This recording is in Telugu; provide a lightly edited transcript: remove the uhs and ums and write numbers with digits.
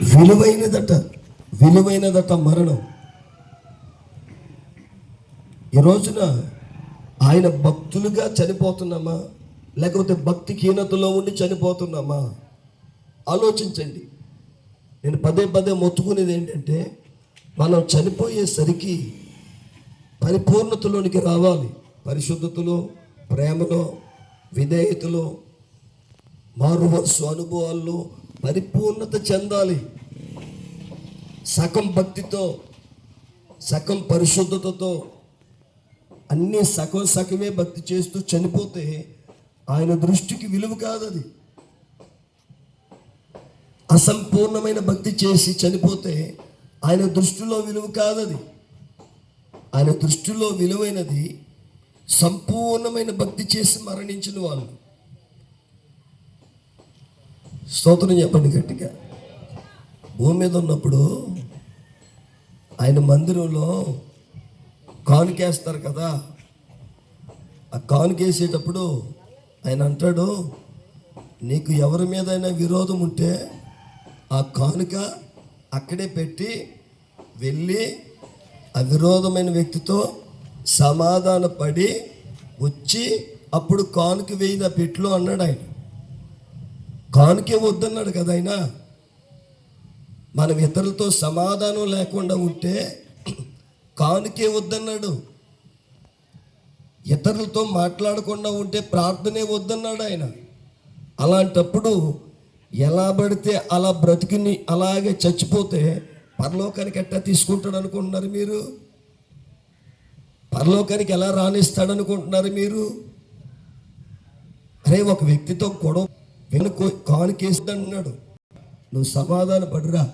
విలువైనదట మరణం. ఈ రోజున ఆయన భక్తులుగా చనిపోతున్నామా, లేకపోతే భక్తి హీనతలో ఉండి చనిపోతున్నామా? ఆలోచించండి. నేను పదే మొత్తుకునేది ఏంటంటే, మనం చనిపోయేసరికి పరిపూర్ణతలోనికి రావాలి. పరిశుద్ధతలో, ప్రేమలో, విధేయతలో, మారువరుస అనుభవాల్లో పరిపూర్ణత చెందాలి. సగం భక్తితో, సగం పరిశుద్ధతతో, అన్నీ సగమే భక్తి చేస్తూ చనిపోతే ఆయన దృష్టికి విలువ కాదది. అసంపూర్ణమైన భక్తి చేసి చనిపోతే ఆయన దృష్టిలో విలువ కాదది. ఆయన దృష్టిలో విలువైనది సంపూర్ణమైన భక్తి చేసి మరణించిన వాళ్ళు. స్తోత్రం చెప్పండి గట్టిగా. భూమి మీద ఉన్నప్పుడు ఆయన మందిరంలో కానుకేస్తారు కదా, ఆ కానుకేసేటప్పుడు ఆయన అంటాడు, నీకు ఎవరి మీదైనా విరోధం ఉంటే ఆ కానుక అక్కడే పెట్టి వెళ్ళి ఆ విరోధమైన వ్యక్తితో సమాధాన పడి వచ్చి అప్పుడు కానుక వేయి నా పెట్లో అన్నాడు. ఆయన కానుకే వద్దన్నాడు కదా. ఆయన మనం ఇతరులతో సమాధానం లేకుండా ఉంటే కానుకే వద్దన్నాడు. ఇతరులతో మాట్లాడకుండా ఉంటే ప్రార్థనే వద్దన్నాడు ఆయన. అలాంటప్పుడు ఎలా పడితే అలా బ్రతికిని అలాగే చచ్చిపోతే పరలోకానికి ఎట్టా తీసుకుంటాడు అనుకుంటున్నారు మీరు? పరలోకానికి ఎలా రాణిస్తాడు అనుకుంటున్నారు మీరు? అరే, ఒక వ్యక్తితో గొడవ కానుకేస్తాడు, నువ్వు సమాధాన పడిరా,